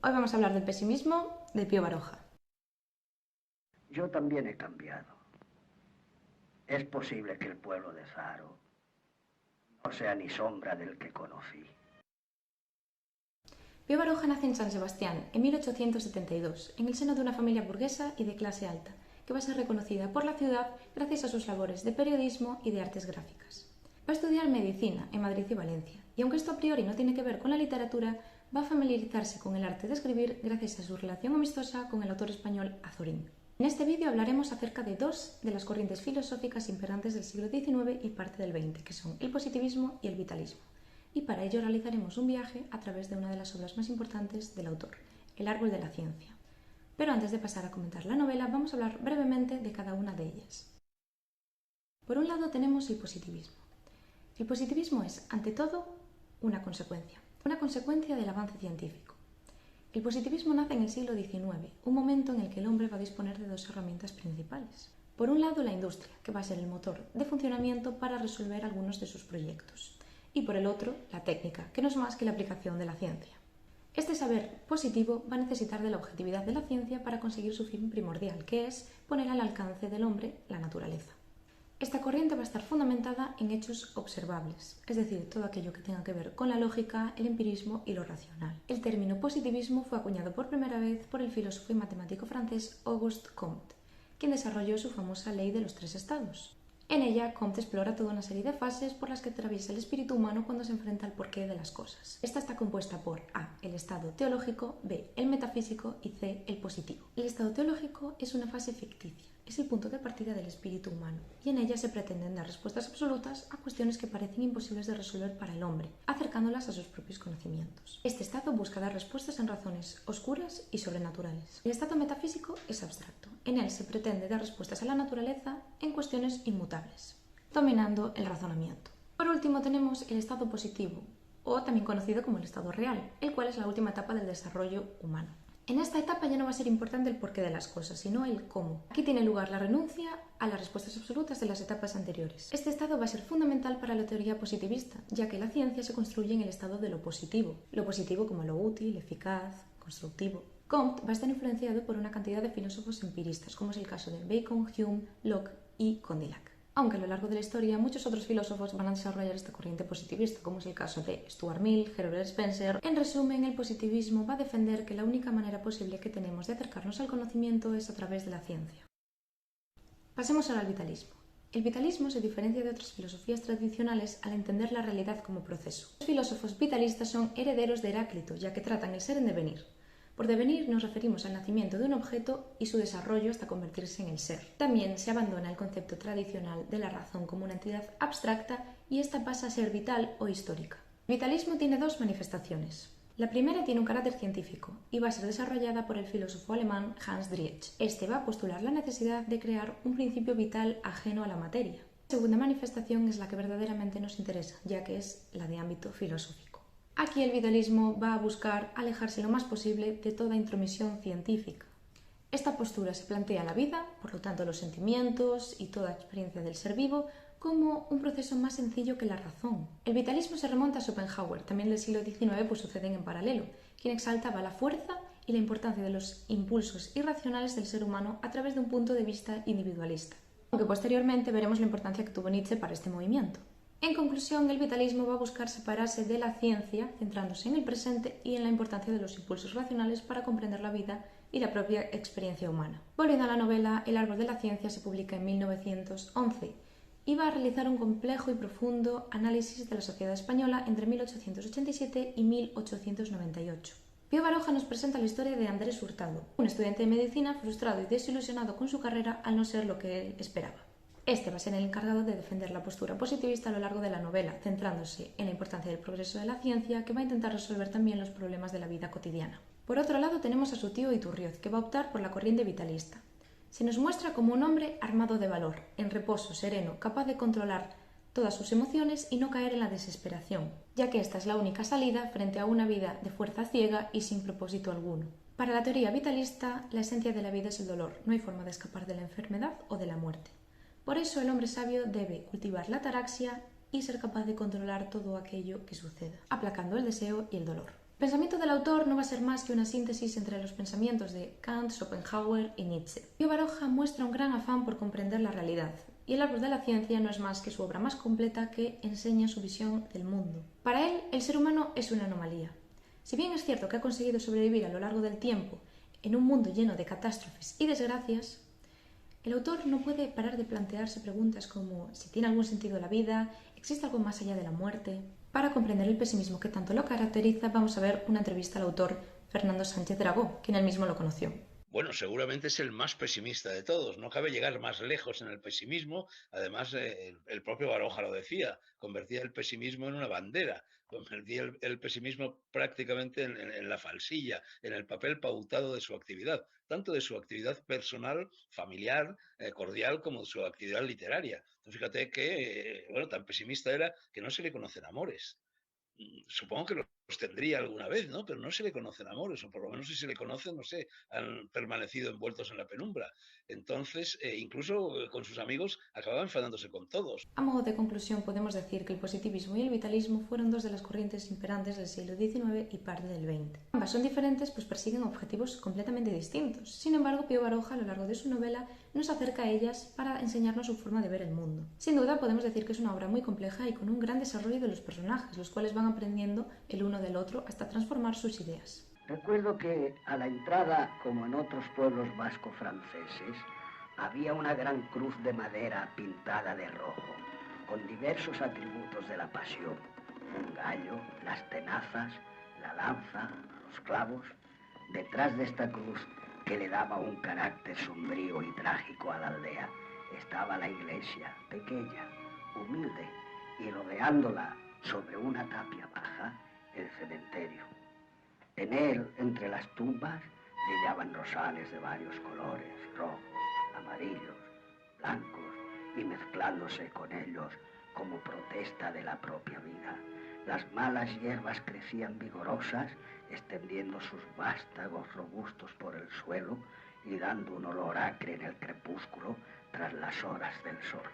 Hoy vamos a hablar del pesimismo de Pío Baroja. Yo también he cambiado. Es posible que el pueblo de Faro no sea ni sombra del que conocí. Pío Baroja nace en San Sebastián en 1872, en el seno de una familia burguesa y de clase alta, que va a ser reconocida por la ciudad gracias a sus labores de periodismo y de artes gráficas. Va a estudiar medicina en Madrid y Valencia, y aunque esto a priori no tiene que ver con la literatura, va a familiarizarse con el arte de escribir gracias a su relación amistosa con el autor español Azorín. En este vídeo hablaremos acerca de dos de las corrientes filosóficas imperantes del siglo XIX y parte del XX, que son el positivismo y el vitalismo. Y para ello realizaremos un viaje a través de una de las obras más importantes del autor, El árbol de la ciencia. Pero antes de pasar a comentar la novela, vamos a hablar brevemente de cada una de ellas. Por un lado tenemos el positivismo. El positivismo es, ante todo, una consecuencia del avance científico. El positivismo nace en el siglo XIX, un momento en el que el hombre va a disponer de dos herramientas principales. Por un lado, la industria, que va a ser el motor de funcionamiento para resolver algunos de sus proyectos. Y por el otro, la técnica, que no es más que la aplicación de la ciencia. Este saber positivo va a necesitar de la objetividad de la ciencia para conseguir su fin primordial, que es poner al alcance del hombre la naturaleza. Esta corriente va a estar fundamentada en hechos observables, es decir, todo aquello que tenga que ver con la lógica, el empirismo y lo racional. El término positivismo fue acuñado por primera vez por el filósofo y matemático francés Auguste Comte, quien desarrolló su famosa ley de los tres estados. En ella, Comte explora toda una serie de fases por las que atraviesa el espíritu humano cuando se enfrenta al porqué de las cosas. Esta está compuesta por A, el estado teológico, B, el metafísico y C, el positivo. El estado teológico es una fase ficticia, es el punto de partida del espíritu humano, y en ella se pretenden dar respuestas absolutas a cuestiones que parecen imposibles de resolver para el hombre, acercándolas a sus propios conocimientos. Este estado busca dar respuestas en razones oscuras y sobrenaturales. El estado metafísico es abstracto. En él se pretende dar respuestas a la naturaleza en cuestiones inmutables, dominando el razonamiento. Por último tenemos el estado positivo, o también conocido como el estado real, el cual es la última etapa del desarrollo humano. En esta etapa ya no va a ser importante el porqué de las cosas, sino el cómo. Aquí tiene lugar la renuncia a las respuestas absolutas de las etapas anteriores. Este estado va a ser fundamental para la teoría positivista, ya que la ciencia se construye en el estado de lo positivo como lo útil, eficaz, constructivo. Comte va a estar influenciado por una cantidad de filósofos empiristas, como es el caso de Bacon, Hume, Locke y Condillac. Aunque a lo largo de la historia muchos otros filósofos van a desarrollar esta corriente positivista, como es el caso de Stuart Mill, Herbert Spencer. En resumen, el positivismo va a defender que la única manera posible que tenemos de acercarnos al conocimiento es a través de la ciencia. Pasemos ahora al vitalismo. El vitalismo se diferencia de otras filosofías tradicionales al entender la realidad como proceso. Los filósofos vitalistas son herederos de Heráclito, ya que tratan el ser en devenir. Por devenir nos referimos al nacimiento de un objeto y su desarrollo hasta convertirse en el ser. También se abandona el concepto tradicional de la razón como una entidad abstracta y esta pasa a ser vital o histórica. El vitalismo tiene dos manifestaciones. La primera tiene un carácter científico y va a ser desarrollada por el filósofo alemán Hans Driech. Este va a postular la necesidad de crear un principio vital ajeno a la materia. La segunda manifestación es la que verdaderamente nos interesa, ya que es la de ámbito filosófico. Aquí el vitalismo va a buscar alejarse lo más posible de toda intromisión científica. Esta postura se plantea la vida, por lo tanto los sentimientos y toda experiencia del ser vivo, como un proceso más sencillo que la razón. El vitalismo se remonta a Schopenhauer, también del siglo XIX, pues suceden en paralelo, quien exaltaba la fuerza y la importancia de los impulsos irracionales del ser humano a través de un punto de vista individualista. Aunque posteriormente veremos la importancia que tuvo Nietzsche para este movimiento. En conclusión, el vitalismo va a buscar separarse de la ciencia, centrándose en el presente y en la importancia de los impulsos racionales para comprender la vida y la propia experiencia humana. Volviendo a la novela, El árbol de la ciencia se publica en 1911 y va a realizar un complejo y profundo análisis de la sociedad española entre 1887 y 1898. Pío Baroja nos presenta la historia de Andrés Hurtado, un estudiante de medicina frustrado y desilusionado con su carrera al no ser lo que él esperaba. Este va a ser el encargado de defender la postura positivista a lo largo de la novela, centrándose en la importancia del progreso de la ciencia, que va a intentar resolver también los problemas de la vida cotidiana. Por otro lado tenemos a su tío Iturrioz, que va a optar por la corriente vitalista. Se nos muestra como un hombre armado de valor, en reposo, sereno, capaz de controlar todas sus emociones y no caer en la desesperación, ya que esta es la única salida frente a una vida de fuerza ciega y sin propósito alguno. Para la teoría vitalista, la esencia de la vida es el dolor, no hay forma de escapar de la enfermedad o de la muerte. Por eso el hombre sabio debe cultivar la ataraxia y ser capaz de controlar todo aquello que suceda, aplacando el deseo y el dolor. El pensamiento del autor no va a ser más que una síntesis entre los pensamientos de Kant, Schopenhauer y Nietzsche. Pío Baroja muestra un gran afán por comprender la realidad, y El árbol de la ciencia no es más que su obra más completa que enseña su visión del mundo. Para él, el ser humano es una anomalía. Si bien es cierto que ha conseguido sobrevivir a lo largo del tiempo en un mundo lleno de catástrofes y desgracias, el autor no puede parar de plantearse preguntas como si tiene algún sentido la vida, existe algo más allá de la muerte. Para comprender el pesimismo que tanto lo caracteriza, vamos a ver una entrevista al autor Fernando Sánchez Dragó, quien él mismo lo conoció. Bueno, seguramente es el más pesimista de todos. No cabe llegar más lejos en el pesimismo. Además, el propio Baroja lo decía, convertía el pesimismo en una bandera, convertía el pesimismo prácticamente en la falsilla, en el papel pautado de su actividad, tanto de su actividad personal, familiar, cordial, como de su actividad literaria. Entonces, fíjate que, bueno, tan pesimista era que no se le conocen amores. Supongo que los tendría alguna vez, ¿no? Pero no se le conocen amores, o por lo menos si se le conocen, no sé, han permanecido envueltos en la penumbra. Entonces, incluso con sus amigos, acababa enfadándose con todos. A modo de conclusión, podemos decir que el positivismo y el vitalismo fueron dos de las corrientes imperantes del siglo XIX y parte del XX. Ambas son diferentes, pues persiguen objetivos completamente distintos. Sin embargo, Pío Baroja, a lo largo de su novela, nos acerca a ellas para enseñarnos su forma de ver el mundo. Sin duda, podemos decir que es una obra muy compleja y con un gran desarrollo de los personajes, los cuales van aprendiendo el uno del otro hasta transformar sus ideas. Recuerdo que a la entrada, como en otros pueblos vasco-franceses, había una gran cruz de madera pintada de rojo, con diversos atributos de la pasión: un gallo, las tenazas, la lanza, los clavos. Detrás de esta cruz, que le daba un carácter sombrío y trágico a la aldea, estaba la iglesia, pequeña, humilde, y rodeándola sobre una tapia baja, el cementerio. En él, entre las tumbas, brillaban rosales de varios colores: rojos, amarillos, blancos, y mezclándose con ellos como protesta de la propia vida. Las malas hierbas crecían vigorosas, extendiendo sus vástagos robustos por el suelo y dando un olor acre en el crepúsculo tras las horas del sol.